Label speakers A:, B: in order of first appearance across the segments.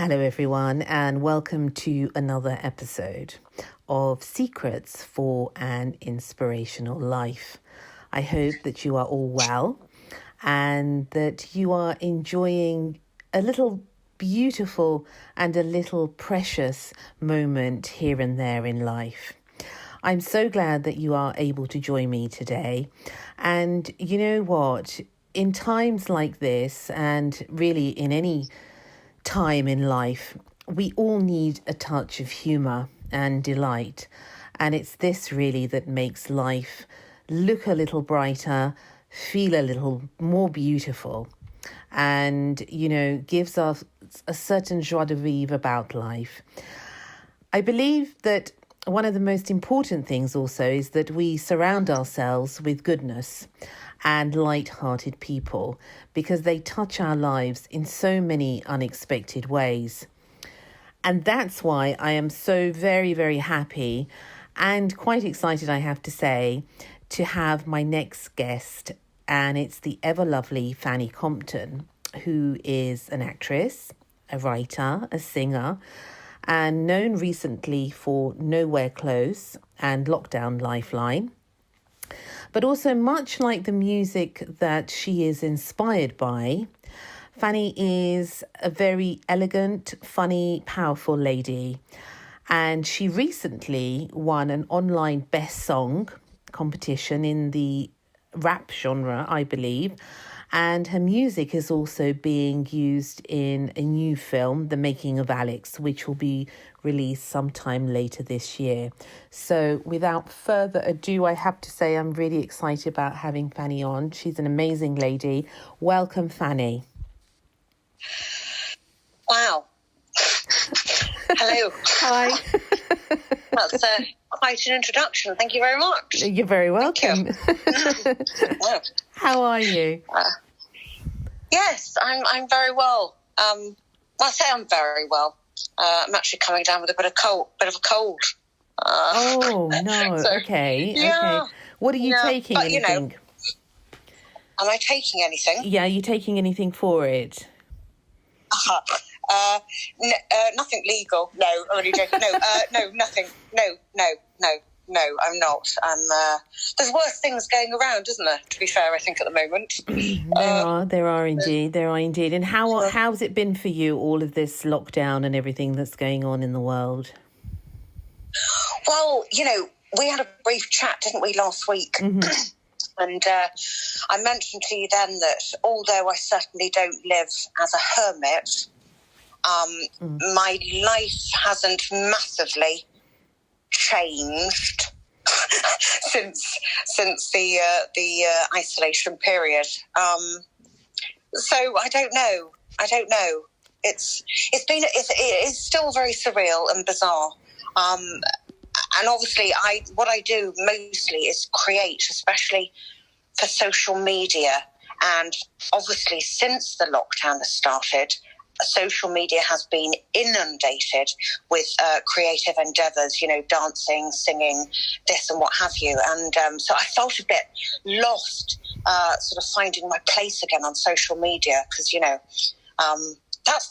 A: Hello, everyone, and welcome to another episode of Secrets for an Inspirational Life. I hope that you are all well and that you are enjoying a little beautiful and a little precious moment here and there in life. I'm so glad that you are able to join me today. And you know what? In times like this, and really in any time in life, we all need a touch of humour and delight. And it's this really that makes life look a little brighter, feel a little more beautiful, and, gives us a certain joie de vivre about life. I believe that one of the most important things also is that we surround ourselves with goodness and light-hearted people, because they touch our lives in so many unexpected ways. And that's why I am so very, very happy and quite excited, I have to say, to have my next guest. And it's the ever lovely Fanni Compton, who is an actress, a writer, a singer, and known recently for Nowhere Close and Lockdown Lifeline. But also, much like the music that she is inspired by, Fanny is a very elegant, funny, powerful lady. And she recently won an online best song competition in the rap genre, I believe. And her music is also being used in a new film, The Making of Alex, which will be released sometime later this year. So without further ado, I have to say I'm really excited about having Fanny on. She's an amazing lady. Welcome, Fanny.
B: Wow. Hello.
A: Hi.
B: That's quite an introduction. Thank you very much.
A: You're very welcome.
B: Wow.
A: How are you?
B: Yes, I'm very well. I say I'm very well. I'm actually coming down with a bit of a cold.
A: Oh no!
B: So,
A: okay.
B: yeah,
A: Okay. What are you taking?
B: But,
A: anything?
B: Am I taking anything?
A: Yeah, are you taking anything for it?
B: Nothing legal. No, I'm only joking. No, nothing. No, I'm not. There's worse things going around, isn't there? To be fair, I think at the moment.
A: There are indeed. And how's it been for you, all of this lockdown and everything that's going on in the world?
B: Well, we had a brief chat, didn't we, last week?
A: Mm-hmm.
B: And I mentioned to you then that although I certainly don't live as a hermit, my life hasn't massively changed since the isolation period. So I don't know. It is still very surreal and bizarre. And obviously, what I do mostly is create, especially for social media. And obviously, since the lockdown has started, social media has been inundated with creative endeavours, dancing, singing, this and what have you. And so I felt a bit lost, sort of finding my place again on social media, because,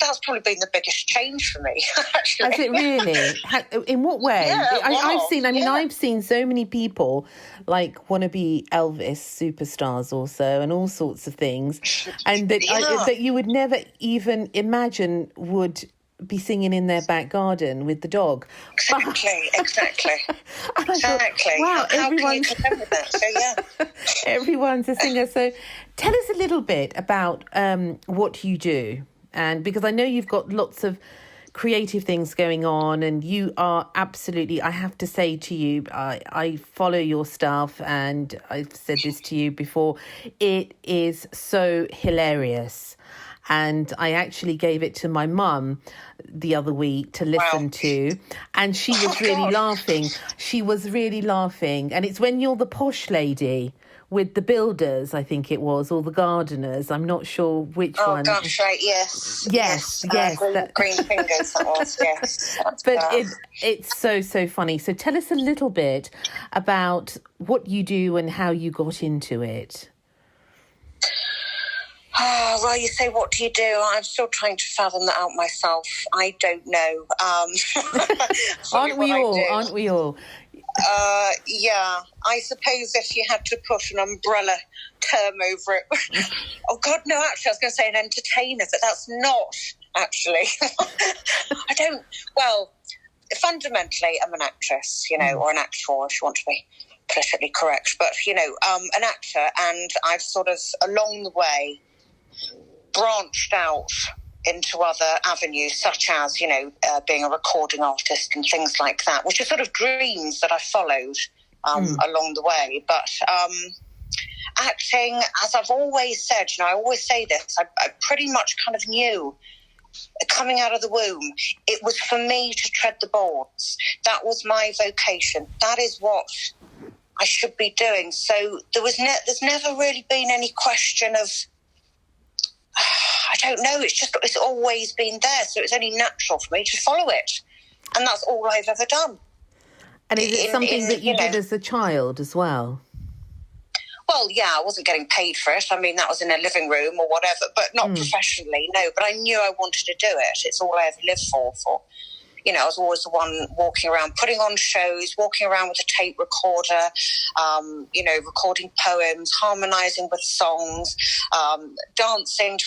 B: that's probably been the biggest change for me, actually.
A: Has it really? In what way?
B: Yeah,
A: I've seen so many people want to be Elvis superstars also, and all sorts of things, and that you would never even imagine would be singing in their back garden with the dog.
B: Exactly.
A: Wow,
B: everyone's that? So yeah,
A: everyone's a singer. So tell us a little bit about what you do. And because I know you've got lots of creative things going on, and you are absolutely, I have to say to you, I follow your stuff, and I've said this to you before, it is so hilarious. And I actually gave it to my mum the other week to listen to, and she was really laughing. She was really laughing. And it's when you're the posh lady with the builders, I think it was, or the gardeners. I'm not sure which one.
B: Oh, gosh, right, yes. Green fingers, that was, yes.
A: But it's so funny. So tell us a little bit about what you do and how you got into it.
B: Well, you say, what do you do? I'm still trying to fathom that out myself. I don't know.
A: Aren't we all? Aren't we all?
B: Yeah, I suppose if you had to put an umbrella term over it. Oh, God, no, actually, I was going to say an entertainer, but that's not, actually. I don't, well, fundamentally, I'm an actress, or an actor, if you want to be politically correct. But, an actor, and I've sort of, along the way, branched out into other avenues, such as, being a recording artist and things like that, which are sort of dreams that I followed along the way. But acting, as I've always said, I always say this, I pretty much kind of knew coming out of the womb, it was for me to tread the boards. That was my vocation. That is what I should be doing. So there's never really been any question of, I don't know, it's always been there, so it's only natural for me to follow it. And that's all I've ever done.
A: And is it something that you did as a child as well?
B: Well, yeah, I wasn't getting paid for it. I mean, that was in a living room or whatever, but not professionally, no. But I knew I wanted to do it. It's all I ever lived for. I was always the one walking around, putting on shows, walking around with a tape recorder, recording poems, harmonising with songs, dancing,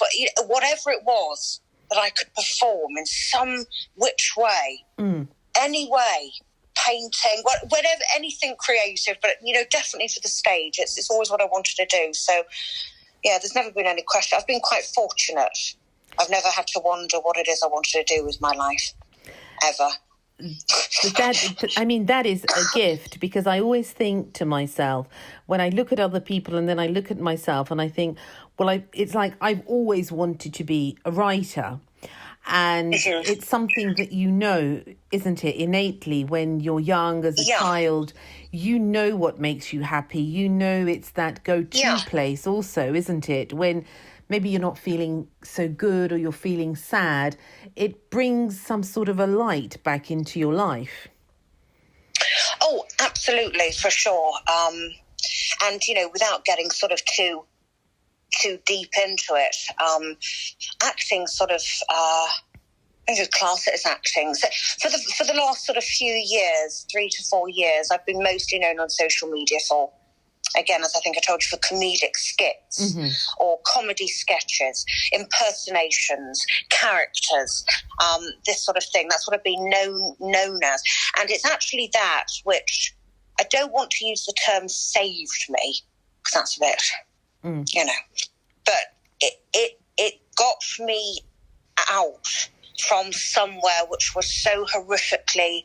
B: whatever it was that I could perform in some which way, any way, painting, whatever, anything creative, but, definitely for the stage. It's always what I wanted to do. So, yeah, there's never been any question. I've been quite fortunate. I've never had to wonder what it is I wanted to do with my life. Ever.
A: That is a gift, because I always think to myself, when I look at other people and then I look at myself and I think, well, it's like I've always wanted to be a writer. And it's something that isn't it, innately when you're young as a child, what makes you happy. It's that go-to place also, isn't it? When maybe you're not feeling so good or you're feeling sad, it brings some sort of a light back into your life.
B: Oh, absolutely, for sure. And, without getting sort of too deep into it, acting sort of, I would class it as acting. So for the last sort of few years, 3 to 4 years, I've been mostly known on social media for, again, as I think I told you, for comedic skits or comedy sketches, impersonations, characters, this sort of thing. That's what I've been known as. And it's actually that which, I don't want to use the term saved me, because that's a bit, but it got me out from somewhere which was so horrifically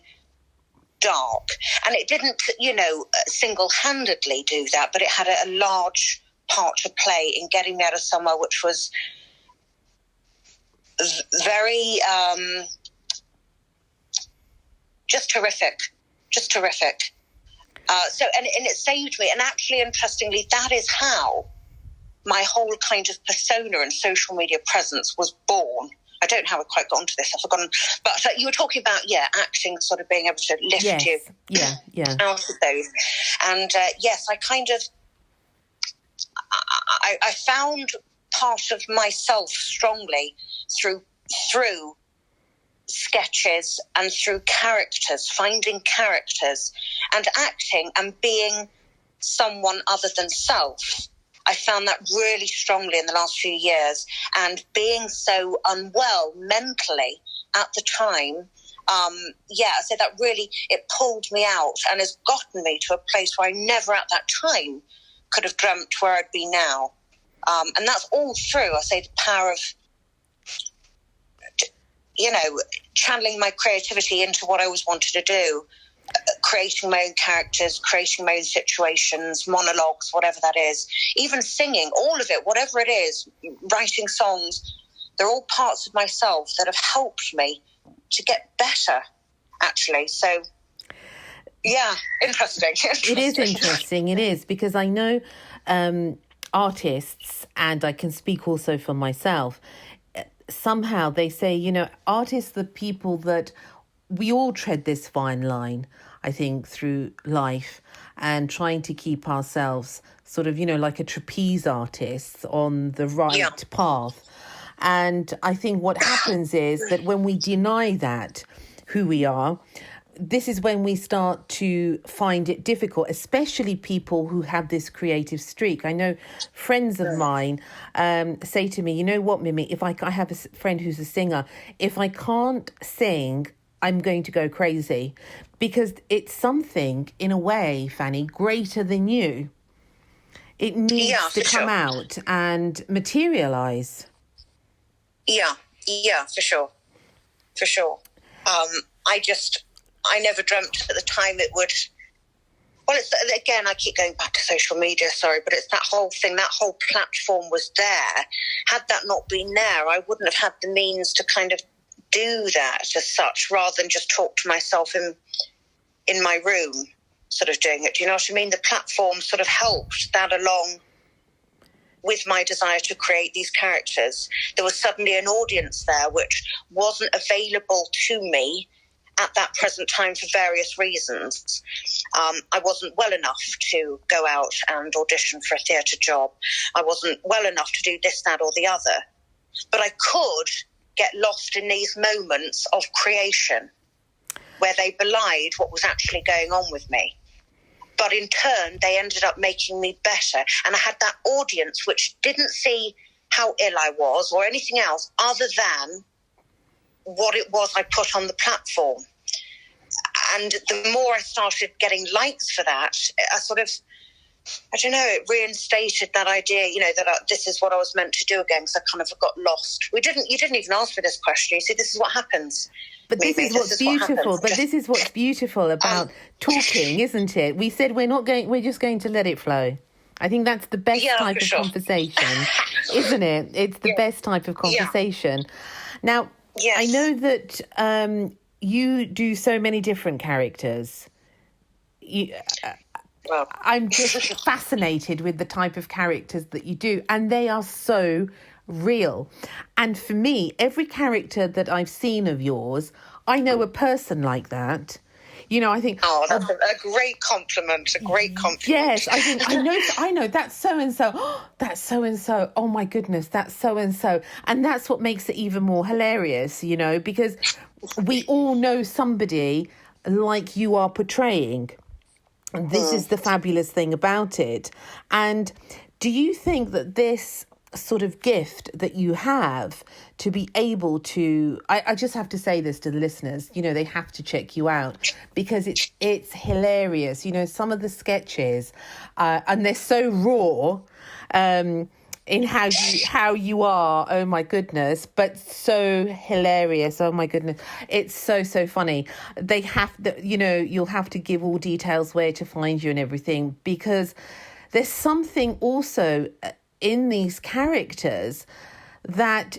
B: dark. And it didn't, single-handedly do that, but it had a large part to play in getting me out of somewhere which was very, just terrific. So it saved me. And actually, interestingly, that is how my whole kind of persona and social media presence was born. I don't know how I quite got onto this. I've forgotten. But you were talking about, acting, sort of being able to lift you out of those. And, yes, I kind of, I found part of myself strongly through sketches and through characters, finding characters and acting and being someone other than self. I found that really strongly in the last few years, and being so unwell mentally at the time, so that really, it pulled me out and has gotten me to a place where I never at that time could have dreamt where I'd be now. And that's all through, I say, the power of, channeling my creativity into what I always wanted to do. Creating my own characters, creating my own situations, monologues, whatever that is, even singing, all of it, whatever it is, writing songs, they're all parts of myself that have helped me to get better, actually. So, yeah, interesting.
A: It is interesting, it is, because I know artists, and I can speak also for myself, somehow they say, artists are people that we all tread this fine line, I think, through life and trying to keep ourselves sort of, like a trapeze artist on the right path. And I think what happens is that when we deny that, who we are, this is when we start to find it difficult, especially people who have this creative streak. I know friends of mine say to me, you know what, Mimi, if I have a friend who's a singer, if I can't sing, I'm going to go crazy, because it's something, in a way, Fanny, greater than you. It needs to come out and materialise.
B: Yeah, for sure. I never dreamt at the time it would. Well, it's again, I keep going back to social media, sorry, but it's that whole thing, that whole platform was there. Had that not been there, I wouldn't have had the means to kind of do that as such, rather than just talk to myself in my room, sort of doing it. Do you know what I mean? The platform sort of helped that along with my desire to create these characters. There was suddenly an audience there which wasn't available to me at that present time for various reasons. I wasn't well enough to go out and audition for a theatre job. I wasn't well enough to do this, that or the other. But I could get lost in these moments of creation where they belied what was actually going on with me. But in turn, they ended up making me better. And I had that audience which didn't see how ill I was or anything else other than what it was I put on the platform. And the more I started getting likes for that, it reinstated that idea, that this is what I was meant to do again, because I kind of got lost. You didn't even ask me this question. You see, this is what happens.
A: But this is what's beautiful. But this is what's beautiful about talking, isn't it? We said we're just going to let it flow. I think that's the best type of conversation, isn't it? It's the best type of conversation. Now, I know that you do so many different characters. I'm just fascinated with the type of characters that you do, and they are so real. And for me, every character that I've seen of yours, I know a person like that. I think... Oh,
B: that's a great compliment,
A: Yes, I know, that's so-and-so. Oh, that's so-and-so. Oh, my goodness, that's so-and-so. And that's what makes it even more hilarious, because we all know somebody like you are portraying. And this is the fabulous thing about it. And do you think that this sort of gift that you have to be able to, I just have to say this to the listeners, they have to check you out, because it's hilarious. Some of the sketches, and they're so raw, in how you are, oh my goodness, but so hilarious, oh my goodness, it's so funny. They have to, you'll have to give all details where to find you and everything, because there's something also in these characters that,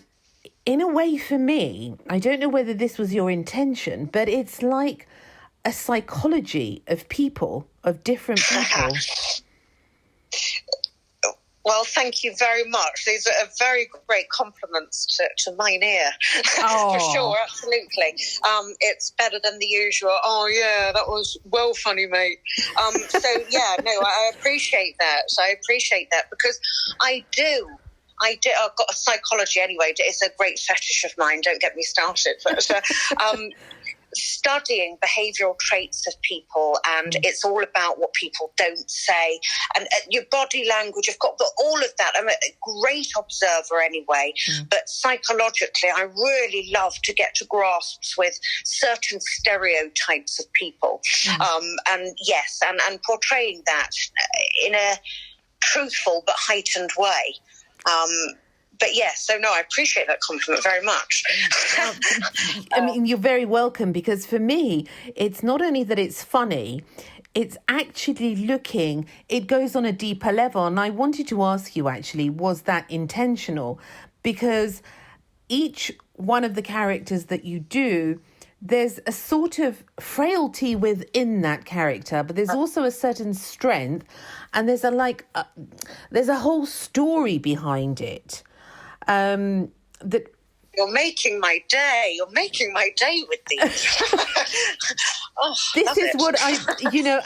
A: in a way, for me, I don't know whether this was your intention, but it's like a psychology of people, of different people.
B: Well, thank you very much. These are very great compliments to mine ear. For sure, absolutely. It's better than the usual, oh, yeah, that was well funny, mate. I appreciate that. Because I do. I've got a psychology anyway. It's a great fetish of mine. Don't get me started. But studying behavioural traits of people, and it's all about what people don't say, and your body language. I've got all of that. I'm a great observer anyway, but psychologically I really love to get to grasps with certain stereotypes of people, and portraying that in a truthful but heightened way. But yes, so no, I appreciate that compliment very much.
A: I mean, you're very welcome, because for me, it's not only that it's funny, it's actually it goes on a deeper level. And I wanted to ask you, actually, was that intentional? Because each one of the characters that you do, there's a sort of frailty within that character, but there's also a certain strength, and there's a whole story behind it. That
B: you're making my day with these.
A: This is what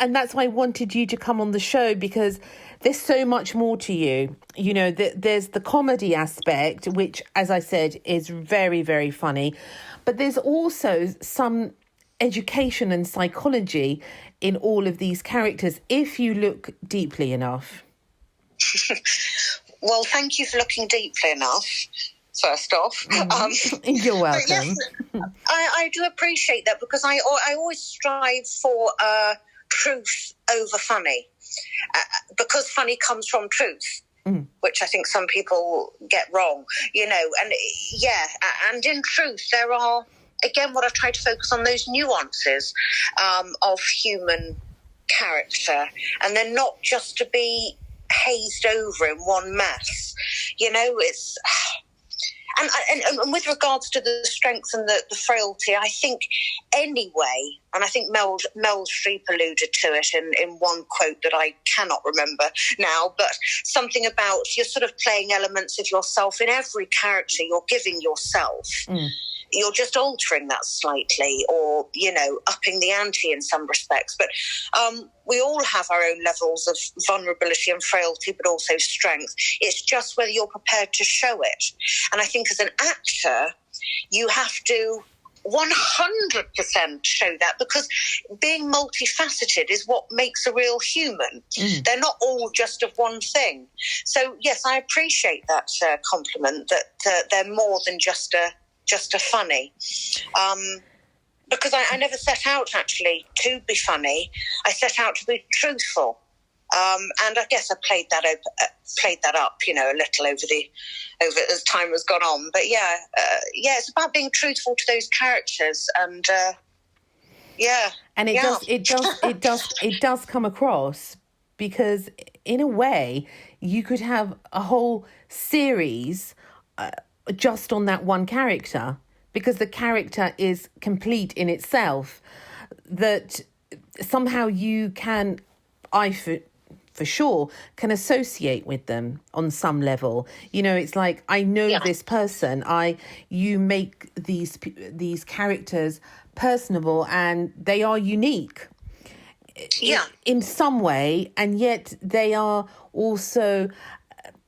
A: and that's why I wanted you to come on the show, because there's so much more to you. You know, there's the comedy aspect, which, as I said, is very, very funny. But there's also some education and psychology in all of these characters, if you look deeply enough.
B: Well, thank you for looking deeply enough, first off.
A: You're welcome.
B: Yes, I do appreciate that, because I always strive for truth over funny, because funny comes from truth, which I think some people get wrong, you know. And yeah, and in truth, there are, again, what I've tried to focus on, those nuances of human character, and they're not just to be hazed over in one mass, you know. It's and with regards to the strength and the frailty, I think anyway, and I think Mel Streep alluded to it in one quote that I cannot remember now, but something about you're sort of playing elements of yourself in every character you're giving yourself. You're just altering that slightly, or, you know, upping the ante in some respects. But we all have our own levels of vulnerability and frailty, but also strength. It's just whether you're prepared to show it. And I think as an actor, you have to 100% show that, because being multifaceted is what makes a real human. They're not all just of one thing. So, yes, I appreciate that compliment, that they're more than just a funny, because I never set out actually to be funny. I set out to be truthful, and I guess I played that up, you know, a little over as time has gone on. But yeah, it's about being truthful to those characters, and
A: and it does come across, because in a way you could have a whole series just on that one character, because the character is complete in itself, that somehow you can, for sure, can associate with them on some level. You know, it's like, I know this person. You make these characters personable, and they are unique in some way, and yet they are also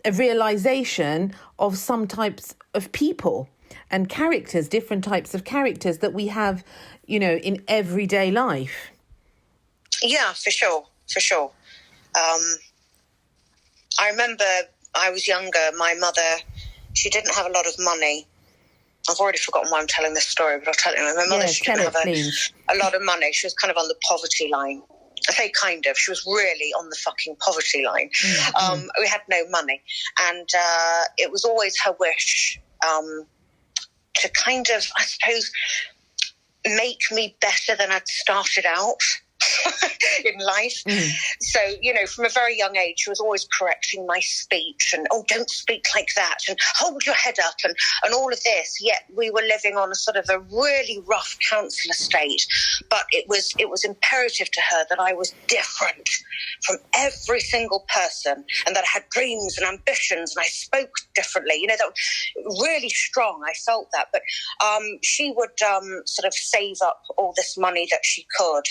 A: a realization of some types of people and characters, different types of characters that we have, you know, in everyday life.
B: Yeah, for sure. I remember I was younger, my mother, she didn't have a lot of money. I've already forgotten why I'm telling this story, but I'll tell you. My mother, she didn't have a lot of money. She was kind of on the poverty line. I say kind of. She was really on the fucking poverty line. We had no money. And it was always her wish to kind of, I suppose, make me better than I'd started out in life. So, you know, from a very young age, she was always correcting my speech and, oh, don't speak like that, and hold your head up, and all of this. Yet we were living on a sort of a really rough council estate, but it was imperative to her that I was different from every single person, and that I had dreams and ambitions, and I spoke differently. You know, that was really strong. I felt that. But she would sort of save up all this money that she could.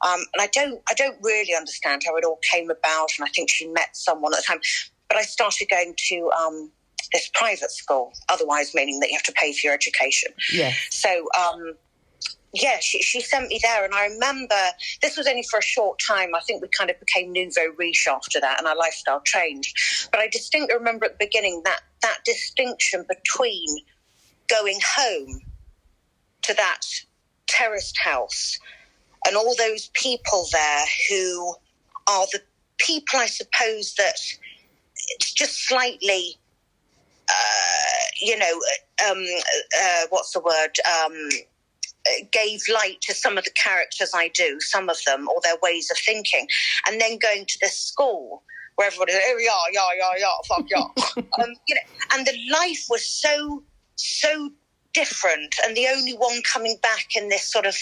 B: And I don't really understand how it all came about, and I think she met someone at the time. But I started going to this private school, otherwise meaning that you have to pay for your education. Yeah. So, she sent me there, and I remember this was only for a short time. I think we kind of became nouveau riche after that, and our lifestyle changed. But I distinctly remember at the beginning that distinction between going home to that terraced house and all those people there who are the people, I suppose, that it's just slightly, what's the word? Gave light to some of the characters I do, some of them, or their ways of thinking. And then going to this school where everybody, oh, yeah, fuck yeah. And the life was so different, and the only one coming back in this sort of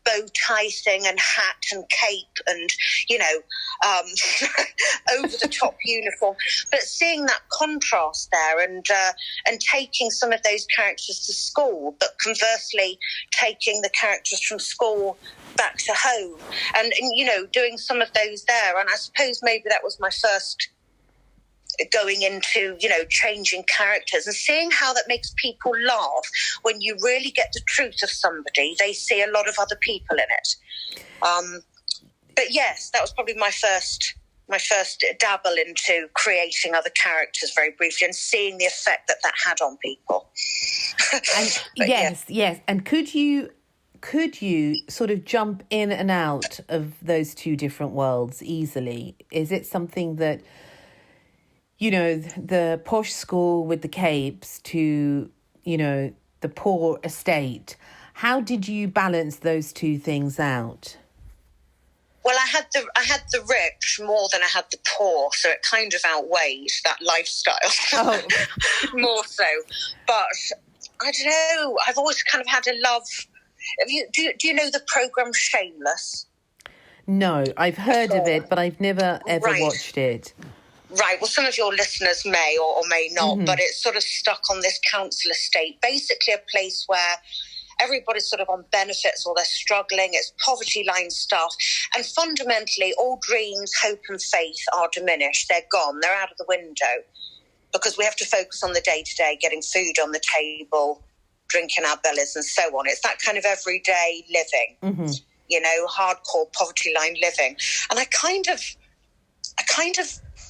B: bow tie thing and hat and cape and over the top uniform. But seeing that contrast there, and taking some of those characters to school, but conversely taking the characters from school back to home, and doing some of those there. And I suppose maybe that was my first going into, changing characters and seeing how that makes people laugh. When you really get the truth of somebody, they see a lot of other people in it. But yes, that was probably my first dabble into creating other characters very briefly and seeing the effect that had on people.
A: And yes. And could you sort of jump in and out of those two different worlds easily? Is it something that, the posh school with the capes to, the poor estate, how did you balance those two things out?
B: Well, I had the rich more than I had the poor, so it kind of outweighed that lifestyle. Oh. More so. But I don't know, I've always kind of had a love. Do you know the programme Shameless?
A: No, I've heard of it, but I've never ever watched it.
B: Right, well, some of your listeners may or may not, but it's sort of stuck on this council estate, basically a place where everybody's sort of on benefits or they're struggling. It's poverty line stuff. And fundamentally, all dreams, hope and faith are diminished. They're gone. They're out of the window because we have to focus on the day-to-day, getting food on the table, drinking our bellies and so on. It's that kind of everyday living, hardcore poverty line living. And I kind of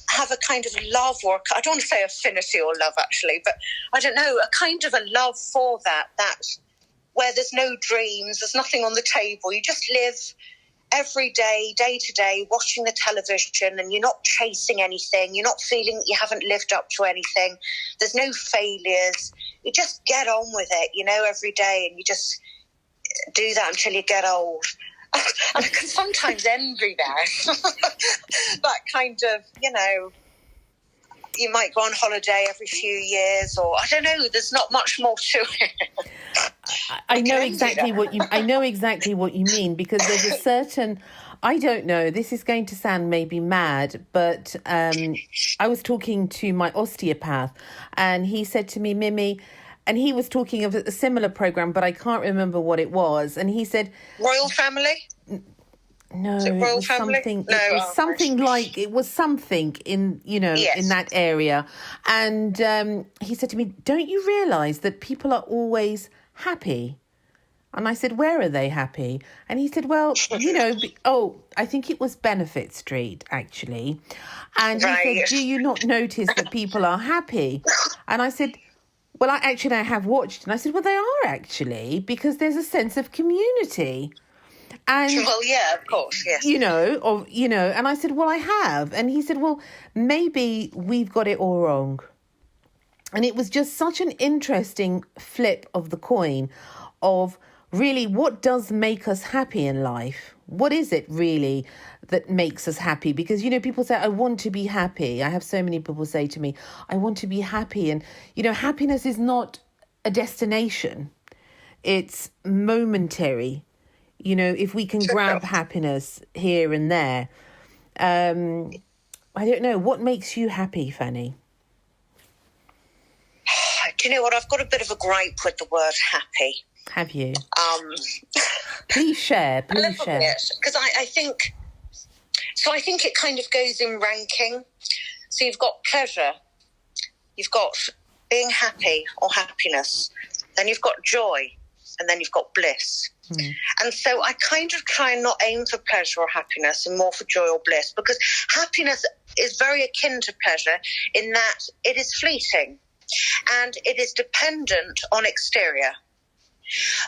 B: have a kind of love, or I don't want to say affinity or love actually, but I don't know, a kind of a love for that where there's no dreams, there's nothing on the table. You just live every day, day to day, watching the television, and you're not chasing anything. You're not feeling that you haven't lived up to anything. There's no failures. You just get on with it, every day, and you just do that until you get old. And I can sometimes envy that. That kind of, you might go on holiday every few years, or I don't know, there's not much more to it.
A: I know exactly what you mean, because there's a certain, I don't know, this is going to sound maybe mad, but I was talking to my osteopath and he said to me, Mimi, and he was talking of a similar program, but I can't remember what it was. And he said,
B: Royal Family?
A: No, it was something. No, it was something like, it was something in, in that area. And he said to me, don't you realise that people are always happy? And I said, where are they happy? And he said, well, I think it was Benefit Street, actually. And he said, do you not notice that people are happy? And I said, well, I have watched. And I said, well, they are actually, because there's a sense of community. And,
B: well, yeah, of course, yes.
A: And I said, well, I have. And he said, well, maybe we've got it all wrong. And it was just such an interesting flip of the coin of really what does make us happy in life? What is it really that makes us happy? Because, people say, I want to be happy. I have so many people say to me, I want to be happy. And, happiness is not a destination. It's momentary. If we can grab happiness here and there. I don't know. What makes you happy, Fanny?
B: Do you know what? I've got a bit of a gripe with the word happy.
A: Have you? Please share. Please share.
B: Because I think it kind of goes in ranking. So you've got pleasure, you've got being happy or happiness, then you've got joy, and then you've got bliss. And so I kind of try and not aim for pleasure or happiness and more for joy or bliss, because happiness is very akin to pleasure in that it is fleeting and it is dependent on exterior.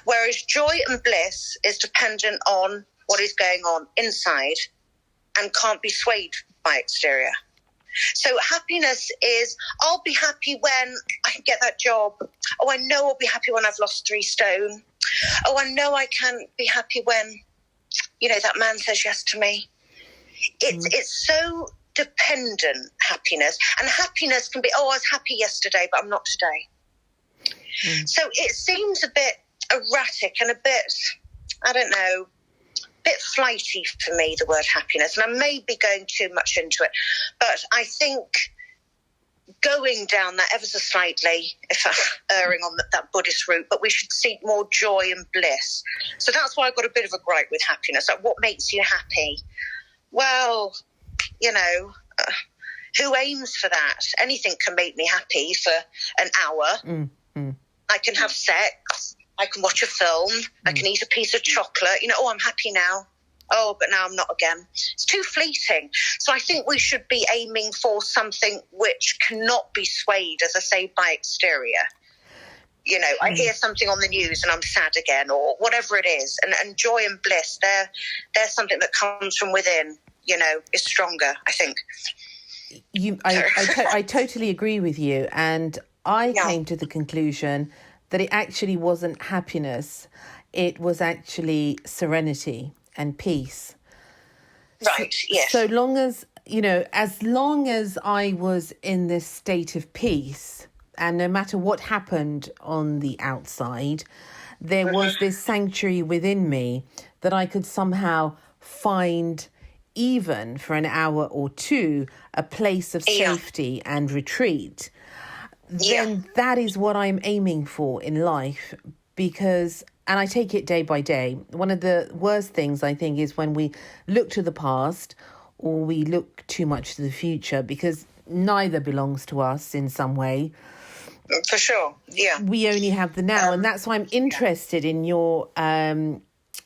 B: Whereas joy and bliss is dependent on what is going on inside and can't be swayed by exterior. So happiness is, I'll be happy when I can get that job. Oh, I know I'll be happy when I've lost 3 stone. Oh, I know I can be happy when, that man says yes to me. It's so dependent, happiness. And happiness can be, I was happy yesterday, but I'm not today. So it seems a bit erratic and a bit, I don't know, bit flighty for me, the word happiness. And I may be going too much into it, but I think going down that ever so slightly, if I'm erring on that Buddhist route, but we should seek more joy and bliss. So that's why I've got a bit of a gripe with happiness. Like, what makes you happy? Well, you know, who aims for that? Anything can make me happy for an hour. I can have sex. I can watch a film. I can eat a piece of chocolate. You know, oh, I'm happy now. Oh, but now I'm not again. It's too fleeting. So I think we should be aiming for something which cannot be swayed, as I say, by exterior. You know, I hear something on the news and I'm sad again, or whatever it is. And joy and bliss, they're something that comes from within, you know, is stronger, I think.
A: I totally agree with you. And I came to the conclusion that it actually wasn't happiness. It was actually serenity and peace.
B: Right, yes.
A: So long as, you know, as long as I was in this state of peace, and no matter what happened on the outside, there was this sanctuary within me that I could somehow find, even for an hour or two, a place of safety and retreat. Then that is what I'm aiming for in life, because, and I take it day by day, one of the worst things I think is when we look to the past or we look too much to the future, because neither belongs to us in some way.
B: For sure, yeah.
A: We only have the now, and that's why I'm interested in your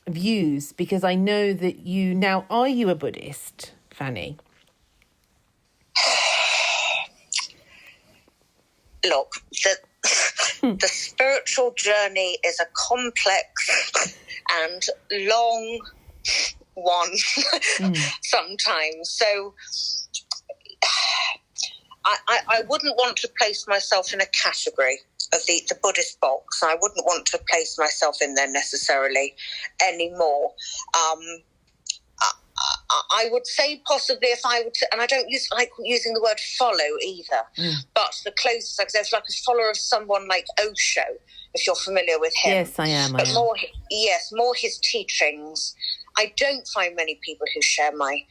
A: views, because I know that you now, are you a Buddhist, Fanny?
B: Look, the spiritual journey is a complex and long one sometimes. So I wouldn't want to place myself in a category of the Buddhist box. I wouldn't want to place myself in there necessarily anymore. I would say possibly if I would, and I don't like using the word follow either, but the closest, like there's like a follower of someone like Osho, if you're familiar with him.
A: Yes, I am.
B: But more his teachings. I don't find many people who share my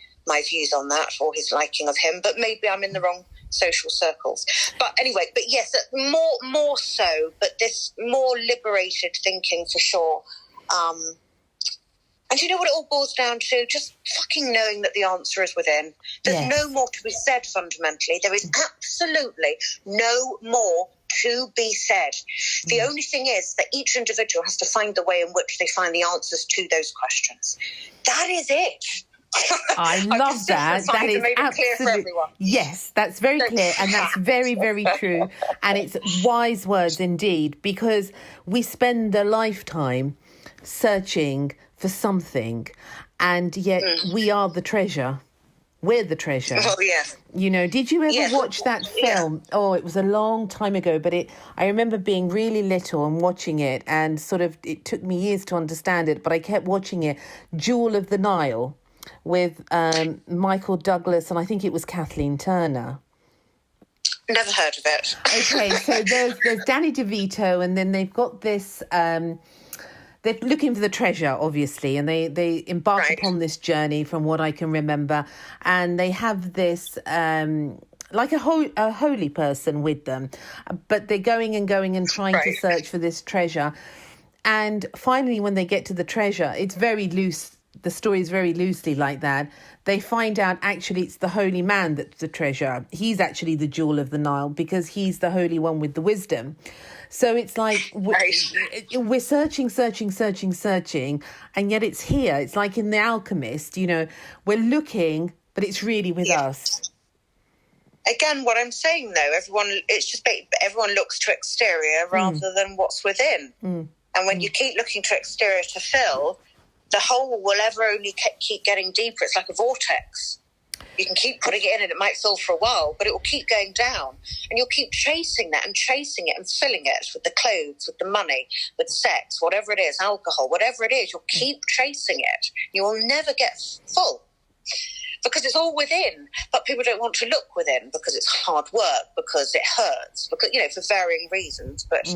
B: views on that or his liking of him, but maybe I'm in the wrong social circles. But anyway, but yes, more so, but this more liberated thinking for sure. And you know what it all boils down to? Just fucking knowing that the answer is within. There's no more to be said fundamentally. There is absolutely no more to be said. The only thing is that each individual has to find the way in which they find the answers to those questions. That is it.
A: I love that. That is absolutely, yes, that's very clear, and that's very, very true. And it's wise words indeed, because we spend a lifetime searching for something, and yet we are the treasure. We're the treasure.
B: Oh, yes.
A: You know, did you ever watch that film? Yeah. Oh, it was a long time ago, but I remember being really little and watching it, and sort of it took me years to understand it, but I kept watching it. Jewel of the Nile, with Michael Douglas, and I think it was Kathleen Turner.
B: Never heard of it.
A: Okay, so there's Danny DeVito, and then they've got this... they're looking for the treasure, obviously, and they embark upon this journey from what I can remember. And they have this, like a holy person with them, but they're going and trying to search for this treasure. And finally, when they get to the treasure, it's very loose. The story is very loosely like that. They find out actually it's the holy man that's the treasure. He's actually the jewel of the Nile because he's the holy one with the wisdom. So it's like we're searching, and yet it's here. It's like in The Alchemist, you know, we're looking, but it's really with us.
B: Again, what I'm saying though, everyone looks to exterior rather than what's within. And when you keep looking to exterior to fill, the hole will ever only keep getting deeper. It's like a vortex. You can keep putting it in and it might fill for a while, but it will keep going down. And you'll keep chasing that and chasing it and filling it with the clothes, with the money, with sex, whatever it is, alcohol, whatever it is. You'll keep chasing it. You will never get full. because it's all within, but people don't want to look within because it's hard work, because it hurts, because, for varying reasons. But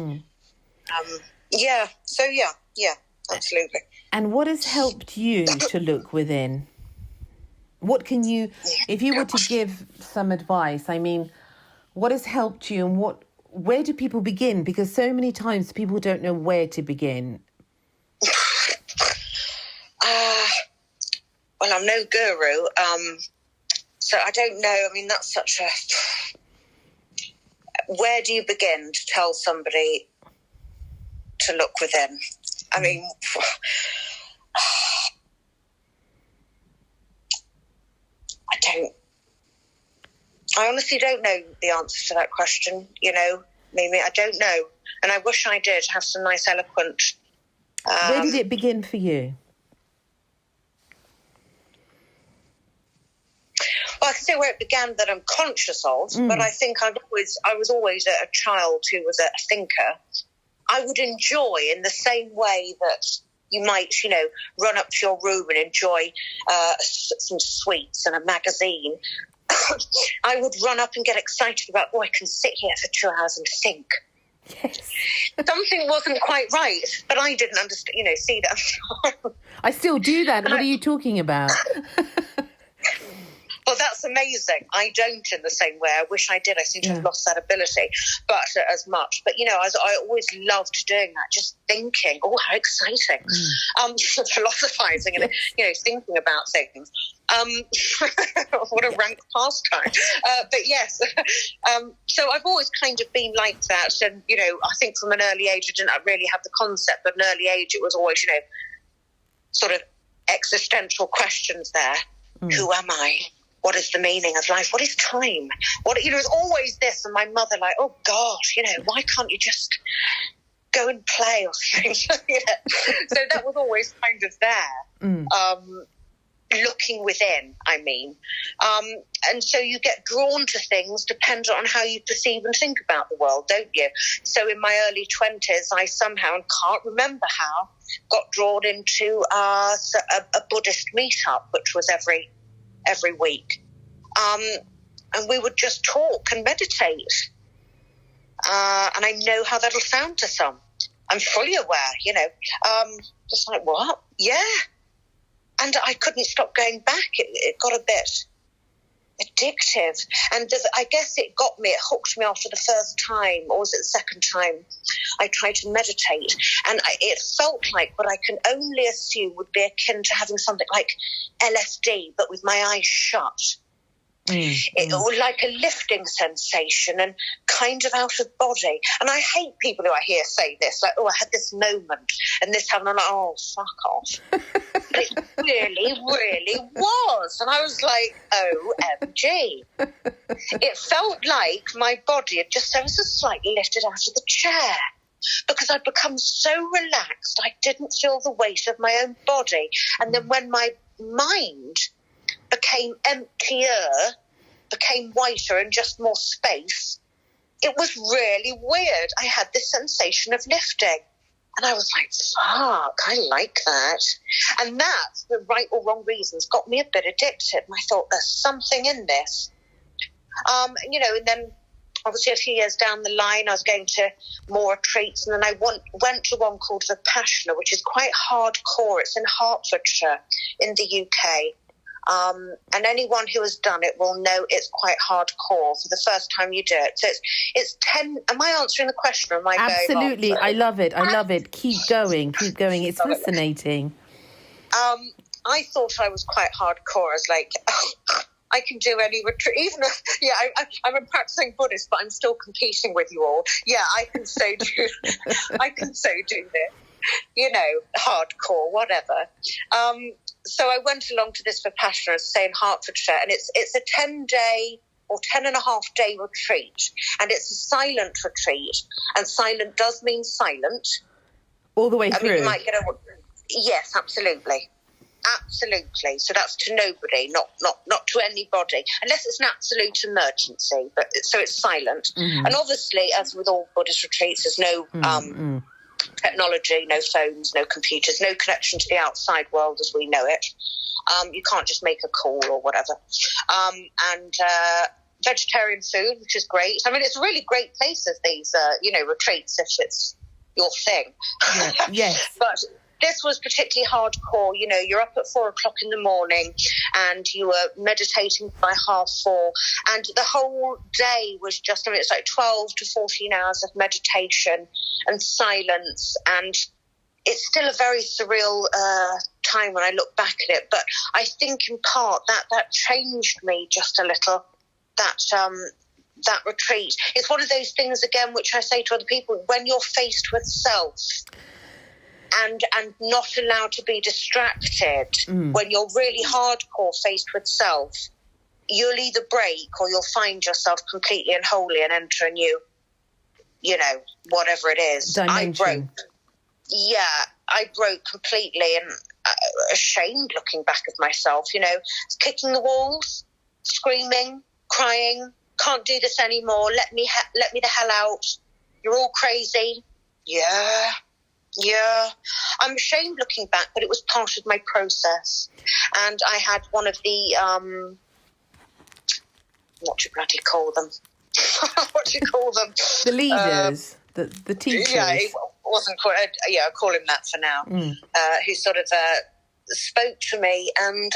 B: absolutely.
A: And what has helped you to look within? What can you, if you were to give some advice, I mean, what has helped you, and where do people begin? Because so many times people don't know where to begin.
B: Well, I'm no guru, so I don't know. I mean, that's such a... Where do you begin to tell somebody to look within? I mean... I honestly don't know the answer to that question, Mimi. I don't know. And I wish I did have some nice, eloquent...
A: Where did it begin for you?
B: Well, I can say where it began that I'm conscious of, but I think I was always a child who was a thinker. I would enjoy, in the same way that you might, run up to your room and enjoy some sweets and a magazine. I would run up and get excited about, I can sit here for 2 hours and think.
A: Yes.
B: Something wasn't quite right, but I didn't understand, see that.
A: I still do that. What are you talking about?
B: Well, that's amazing. I don't in the same way. I wish I did. I seem to have lost that ability, but as much. But, I always loved doing that, just thinking, how exciting. Philosophizing and, thinking about things. What a rank pastime. But yes, so I've always kind of been like that. And, I think from an early age, I didn't really have the concept, but at an early age, it was always, sort of existential questions there. Who am I? What is the meaning of life? What is time? It's always this. And my mother oh, God, why can't you just go and play or something? So that was always kind of there. Looking within, I mean. And so you get drawn to things dependent on how you perceive and think about the world, don't you? So in my early 20s, I somehow, and can't remember how, got drawn into a Buddhist meetup, which was every week. And we would just talk and meditate. And I know how that'll sound to some. I'm fully aware, just like, what? Yeah. And I couldn't stop going back. It got a bit addictive. And I guess it hooked me after the first time, or was it the second time I tried to meditate. And it felt like what I can only assume would be akin to having something like LSD, but with my eyes shut. It was like a lifting sensation and kind of out of body. And I hate people who I hear say this, like, I had this moment and this happened. I'm like, fuck off. But it really, really was. And I was like, OMG. It felt like my body had just ever so slightly lifted out of the chair, because I'd become so relaxed, I didn't feel the weight of my own body. And then when my mind became emptier, became whiter and just more space, it was really weird. I had this sensation of lifting. And I was like, fuck, I like that. And that, for right or wrong reasons, got me a bit addicted. And I thought, there's something in this. And then obviously a few years down the line, I was going to more retreats. And then I went to one called Vipassana, which is quite hardcore. It's in Hertfordshire in the UK. And anyone who has done it will know it's quite hardcore for the first time you do it. So it's 10. Am I answering the question, or am I
A: Absolutely.
B: going on?
A: I love it. Keep going. It's fascinating.
B: I thought I was quite hardcore. I was like, I can do any retreat. Even I'm a practicing Buddhist, but I'm still competing with you all. Yeah, I can so do this. Hardcore, whatever. So I went along to this Vipassana, say in Hertfordshire, and it's a 10-day or 10.5-day retreat, and it's a silent retreat, and silent does mean silent.
A: All the way through.
B: I mean, you might get yes, absolutely. Absolutely. So that's to nobody, not to anybody, unless it's an absolute emergency. But so it's silent. And obviously, as with all Buddhist retreats, there's no technology, no phones, no computers, no connection to the outside world as we know it. You can't just make a call or whatever. And vegetarian food, which is great. I mean, it's really great places, these, retreats, if it's your thing.
A: Yeah. Yes.
B: But this was particularly hardcore. You're up at 4 o'clock in the morning and you were meditating by 4:30. And the whole day was just, it's like 12 to 14 hours of meditation and silence. And it's still a very surreal time when I look back at it. But I think in part that changed me just a little, that retreat. It's one of those things, again, which I say to other people, when you're faced with self and not allowed to be distracted, when you're really hardcore faced with self, you'll either break or you'll find yourself completely and wholly and enter a new, whatever it is.
A: Dimension.
B: I broke completely and ashamed looking back at myself, kicking the walls, screaming, crying, can't do this anymore, let me the hell out, you're all crazy. Yeah, I'm ashamed looking back, but it was part of my process. And I had one of the, what do you bloody call them? What do you call them?
A: The leaders, the teachers.
B: Yeah, it wasn't called, I'll call him that for now, who sort of spoke to me and,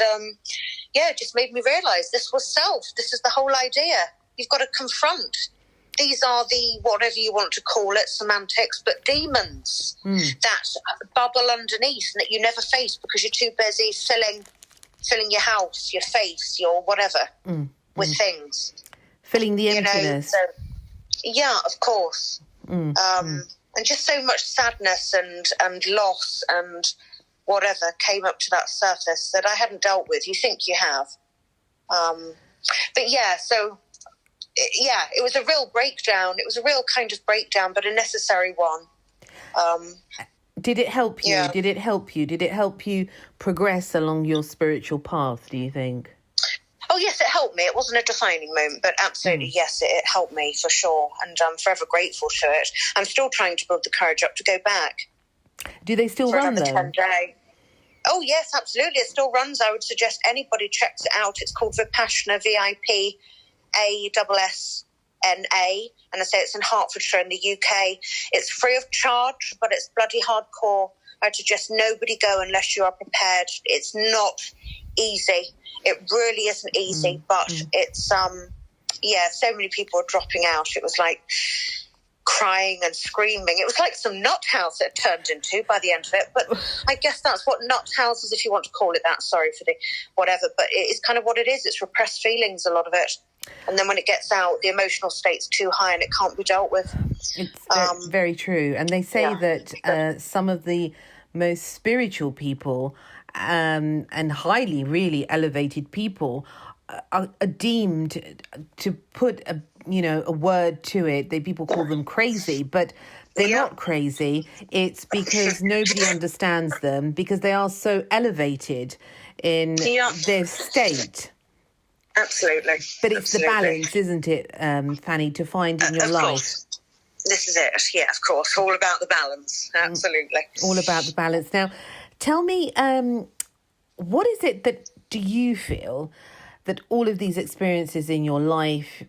B: it just made me realise this was self. This is the whole idea. You've got to confront. These are the, whatever you want to call it, semantics, but demons that bubble underneath and that you never face because you're too busy filling your house, your face, your whatever with things.
A: Filling the emptiness.
B: Of course. And just so much sadness and loss and whatever came up to that surface that I hadn't dealt with. You think you have. It was a real breakdown. It was a real kind of breakdown, but a necessary one.
A: Did it help you?
B: Yeah.
A: Did it help you? Did it help you progress along your spiritual path, do you think?
B: Oh, yes, it helped me. It wasn't a defining moment, but absolutely, yes, it helped me for sure. And I'm forever grateful to it. I'm still trying to build the courage up to go back.
A: Do they still run, though?
B: 10 day. Oh, yes, absolutely. It still runs. I would suggest anybody checks it out. It's called Vipassana, VIPASSNA. And I say it's in Hertfordshire in the UK. It's free of charge, but it's bloody hardcore. I would suggest nobody go unless you are prepared. It's not easy. It really isn't easy, but it's, so many people are dropping out. It was like crying and screaming. It was like some nut house it turned into by the end of it. But I guess that's what nut house is, if you want to call it that. Sorry for the whatever. But it is kind of what it is. It's repressed feelings, a lot of it. And then when it gets out, the emotional state's too high and it can't be dealt with.
A: It's very true. And they say that some of the most spiritual people and highly, really elevated people are deemed to put a word to it. People call them crazy, but they're not crazy. It's because nobody understands them because they are so elevated in their state.
B: Absolutely.
A: But it's the balance, isn't it, Fanny, to find in your life?
B: Course. This is it. Yeah, of course. All about the balance. Absolutely.
A: All about the balance. Now, tell me, what is it that do you feel that all of these experiences in your life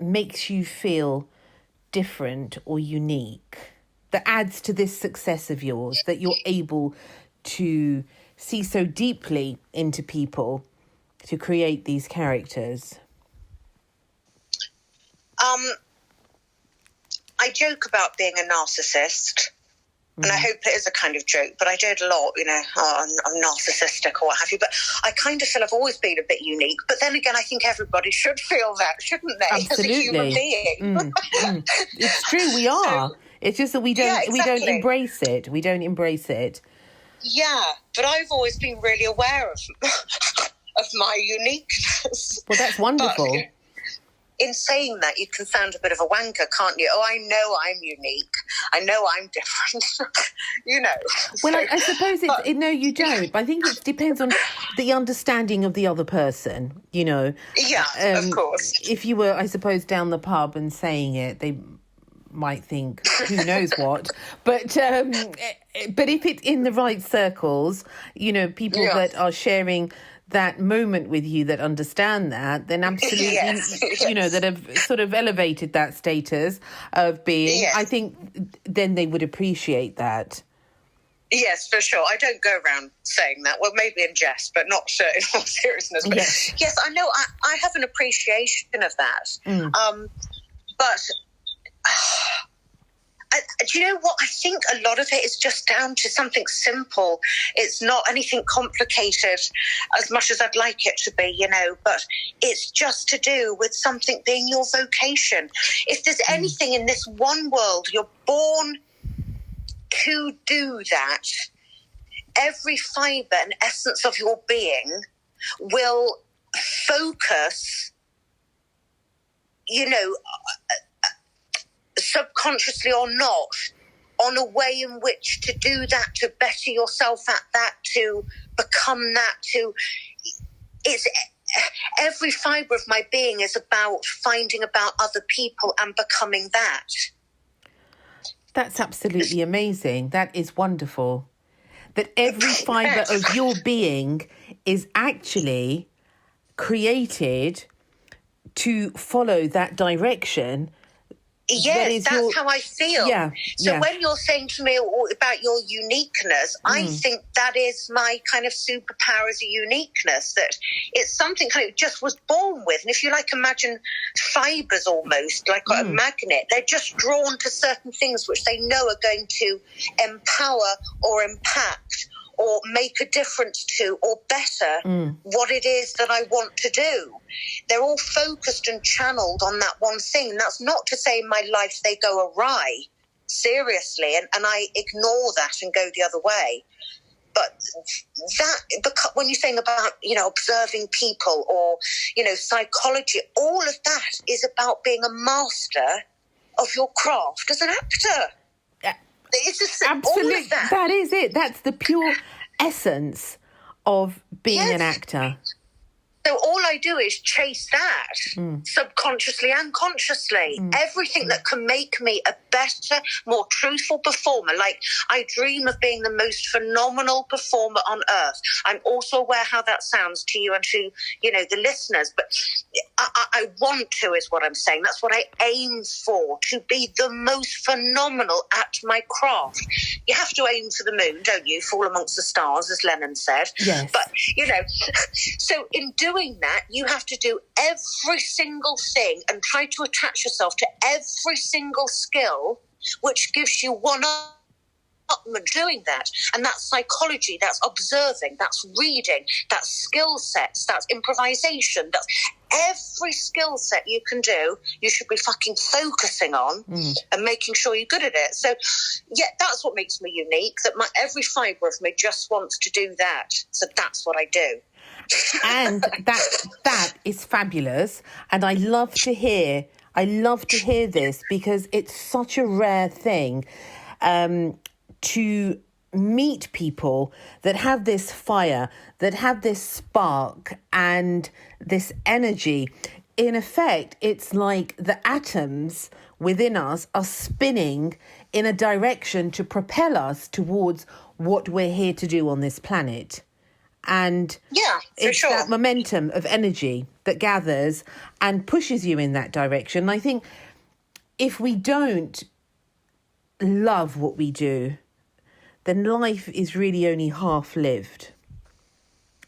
A: makes you feel different or unique, that adds to this success of yours, that you're able to see so deeply into people to create these characters?
B: I joke about being a narcissist, and I hope it is a kind of joke, but I do it a lot, I'm narcissistic or what have you, but I kind of feel I've always been a bit unique. But then again, I think everybody should feel that, shouldn't they?
A: Absolutely.
B: As a human being.
A: It's true, we are. It's just that we don't embrace it. We don't embrace it.
B: Yeah, but I've always been really aware of my uniqueness.
A: Well, that's wonderful.
B: But in saying that, you can sound a bit of a wanker, can't you? Oh, I know I'm unique. I know I'm different.
A: Well,
B: So,
A: I suppose no, you don't. I think it depends on the understanding of the other person,
B: Yeah, of course.
A: If you were, I suppose, down the pub and saying it, they might think who knows what, but if it's in the right circles, you know, people that are sharing that moment with you that understand that, then absolutely, you know, that have sort of elevated that status of being, I think then they would appreciate that.
B: Yes, for sure. I don't go around saying that. Well, maybe in jest, but not in all seriousness. But yes, I know. I have an appreciation of that. But do you know what? I think a lot of it is just down to something simple. It's not anything complicated as much as I'd like it to be, you know, but it's just to do with something being your vocation. If there's anything in this one world, you're born to do that, every fibre and essence of your being will focus, you know, subconsciously or not, on a way in which to do that, to better yourself at that, to become that, to... It's... Every fibre of my being is about finding about other people and becoming that.
A: That's absolutely amazing. That is wonderful. That every fibre of your being is actually created to follow that direction.
B: Yes, that's how I feel. So when you're saying to me about your uniqueness, I think that is my kind of superpower as a uniqueness, that it's something kind of just was born with. And if you like, imagine fibres almost, like a magnet. They're just drawn to certain things which they know are going to empower or impact or make a difference to or better what it is that I want to do. They're all focused and channeled on that one thing. And that's not to say in my life they go awry, seriously, and I ignore that and go the other way. But that, when you're saying about, you know, observing people or, you know, psychology, all of that is about being a master of your craft as an actor. It's just
A: absolutely
B: all of that.
A: That is it. That's the pure essence of being an actor.
B: So all I do is chase that subconsciously and consciously. Everything that can make me a better, more truthful performer. Like, I dream of being the most phenomenal performer on earth. I'm also aware how that sounds to you and to, you know, the listeners. But I want to, is what I'm saying. That's what I aim for, to be the most phenomenal at my craft. You have to aim for the moon, don't you? Fall amongst the stars, as Lennon said.
A: Yes.
B: But, you know, so in doing that, you have to do every single thing and try to attach yourself to every single skill which gives you one up doing that. And that's psychology, that's observing, that's reading, that's skill sets, that's improvisation, that's every skill set you can do, you should be fucking focusing on and making sure you're good at it. So, yeah, that's what makes me unique, that every fibre of me just wants to do that. So that's what I do.
A: And that is fabulous. And I love to hear this, because it's such a rare thing to meet people that have this fire, that have this spark and this energy. In effect, it's like the atoms within us are spinning in a direction to propel us towards what we're here to do on this planet. And it's that momentum of energy that gathers and pushes you in that direction. I think if we don't love what we do, then life is really only half lived,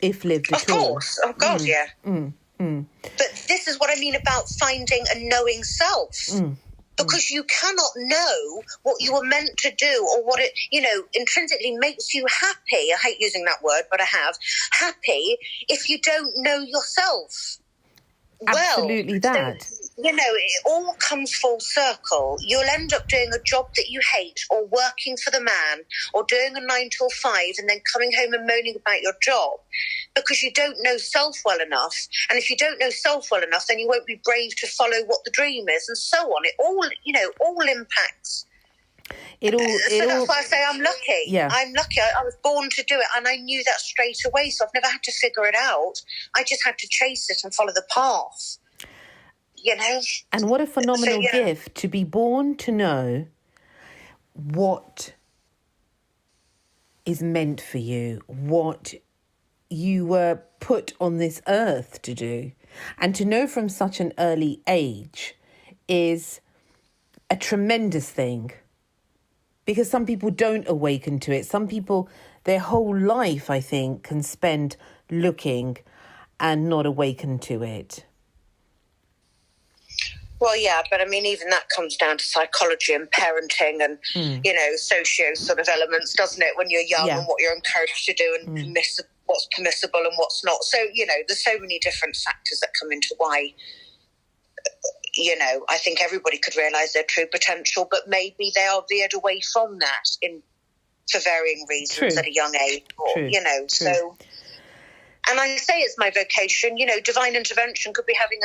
A: if lived at all. Of
B: course. Oh, God, yeah. But this is what I mean about finding a knowing self. Because you cannot know what you were meant to do or what it, you know, intrinsically makes you happy. I hate using that word, but I have. Happy if you don't know yourself.
A: Absolutely that.
B: So, you know, it all comes full circle. You'll end up doing a job that you hate, or working for the man, or doing a 9 till 5 and then coming home and moaning about your job because you don't know self well enough. And if you don't know self well enough, then you won't be brave to follow what the dream is, and so on. It all, you know, all impacts. That's why I say I'm lucky.
A: Yeah.
B: I'm lucky. I was born to do it, and I knew that straight away, so I've never had to figure it out. I just had to chase it and follow the path. you know.
A: And what a phenomenal
B: So, yeah.
A: gift to be born to know what is meant for you, what you were put on this earth to do. And to know from such an early age is a tremendous thing, because some people don't awaken to it. Some people, their whole life, I think, can spend looking and not awaken to it.
B: Well, yeah, but I mean, even that comes down to psychology and parenting and, you know, socio sort of elements, doesn't it, when you're young, and what you're encouraged to do and what's permissible and what's not. So, you know, there's so many different factors that come into why, you know, I think everybody could realise their true potential, but maybe they are veered away from that for varying reasons at a young age, or, you know, so... And I say it's my vocation, you know, divine intervention could be having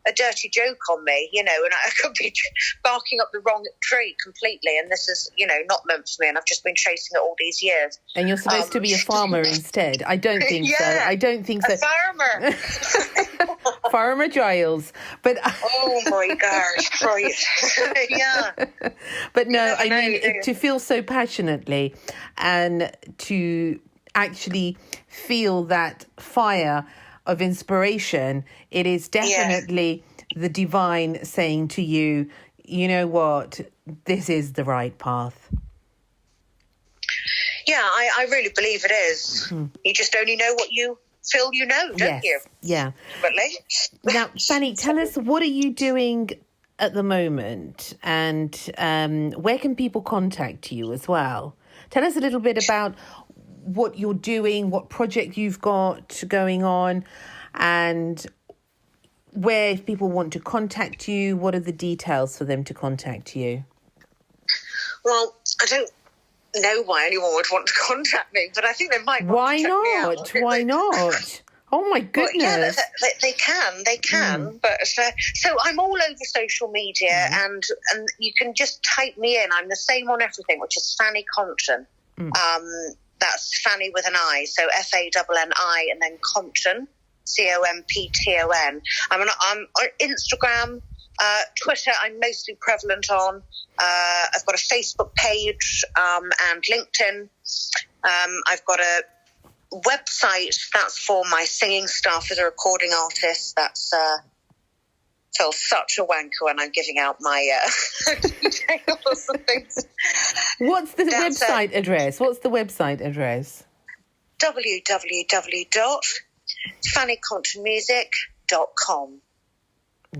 B: a dirty joke on me, you know, and I could be barking up the wrong tree completely, and this is, you know, not meant for me, and I've just been chasing it all these years.
A: And you're supposed to be a farmer instead. I don't think so. I don't think so.
B: A farmer.
A: Farmer Giles. But
B: oh my gosh, right. Yeah.
A: But no, I mean, to feel so passionately and to actually feel that fire of inspiration, it is definitely the divine saying to you, you know what, this is the right path. Yeah,
B: I really believe it is. You just only know what you feel you know, don't you?
A: Yeah.
B: Ultimately.
A: Now, Fanny, tell us, what are you doing at the moment, and where can people contact you as well? Tell us a little bit about what you're doing, what project you've got going on, and where, if people want to contact you, what are the details for them to contact you?
B: Well, I don't know why anyone would want to contact me, but I think they might want
A: Why
B: to check
A: not?
B: me out.
A: Why not? Oh my goodness.
B: Well, yeah, they can. But so I'm all over social media, and you can just type me in. I'm the same on everything, which is Fanni Compton. That's Fanny with an I, so Fanni and then Compton, Compton. I'm on Instagram, Twitter. I'm mostly prevalent on. I've got a Facebook page and LinkedIn. I've got a website that's for my singing stuff as a recording artist. That's feel such a wanker when I'm giving out my details and things.
A: What's the website address?
B: www.fannycomptonmusic.com.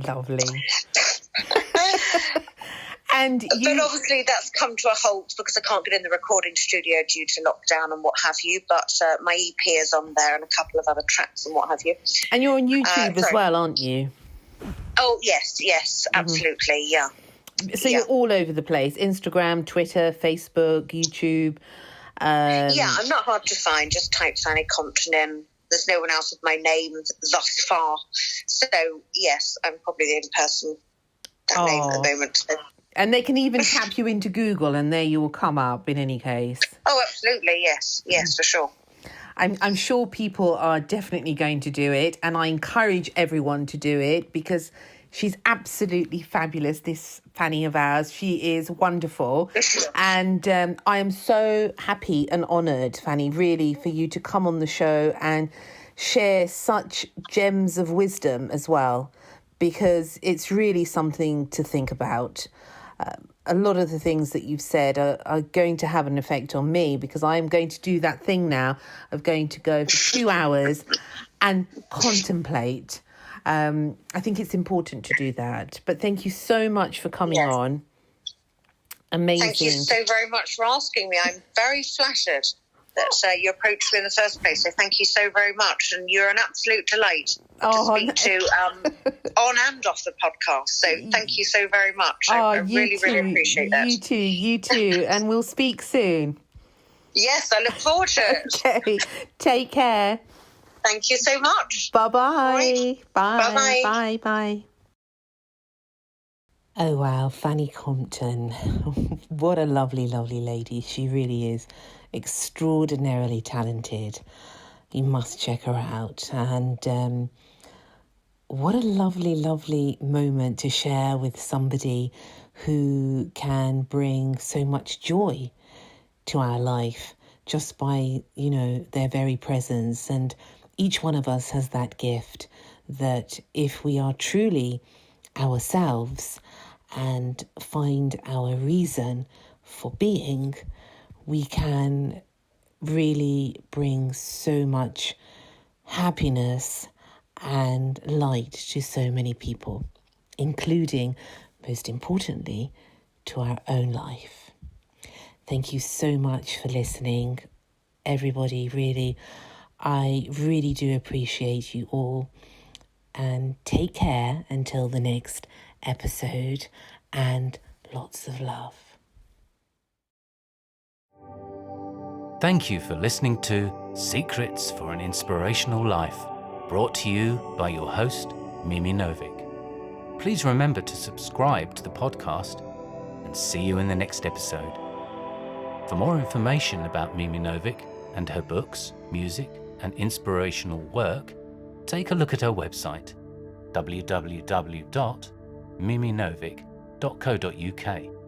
A: Lovely.
B: But obviously that's come to a halt because I can't get in the recording studio due to lockdown and what have you. But my EP is on there and a couple of other tracks and what have you.
A: And you're on YouTube as well, aren't you?
B: Oh, yes, absolutely, yeah.
A: So you're all over the place, Instagram, Twitter, Facebook, YouTube.
B: Yeah, I'm not hard to find. Just type Fanni Compton in. There's no one else with my name thus far. So, yes, I'm probably the only person that name at the moment.
A: And they can even tap you into Google and there you will come up in any case.
B: Oh, absolutely, yes, for sure.
A: I'm sure people are definitely going to do it, and I encourage everyone to do it because she's absolutely fabulous, this Fanny of ours. She is wonderful. And I am so happy and honoured, Fanny, really, for you to come on the show and share such gems of wisdom as well, because it's really something to think about. A lot of the things that you've said are going to have an effect on me, because I'm going to do that thing now of going to go for 2 hours and contemplate. I think it's important to do that. But thank you so much for coming on. Amazing.
B: Thank you so very much for asking me. I'm very flattered that you approached me in the first place. So thank you so very much. And you're an absolute delight to speak to on and off the podcast. So thank you so very much. I really appreciate that.
A: You too. And we'll speak soon.
B: Yes, I look forward to it.
A: Okay. Take care.
B: Thank you so much.
A: Bye-bye.
B: Right.
A: Bye. Bye. Bye. Oh, wow. Fanni Compton. What a lovely, lovely lady. She really is extraordinarily talented. You must check her out. And what a lovely, lovely moment to share with somebody who can bring so much joy to our life just by, their very presence. And each one of us has that gift that if we are truly ourselves and find our reason for being, we can really bring so much happiness and light to so many people, including, most importantly, to our own life. Thank you so much for listening, everybody. Really, I really do appreciate you all. And take care until the next episode, and lots of love.
C: Thank you for listening to Secrets for an Inspirational Life, brought to you by your host, Mimi Novic. Please remember to subscribe to the podcast, and see you in the next episode. For more information about Mimi Novic and her books, music, and inspirational work, take a look at her website, www.miminovic.co.uk.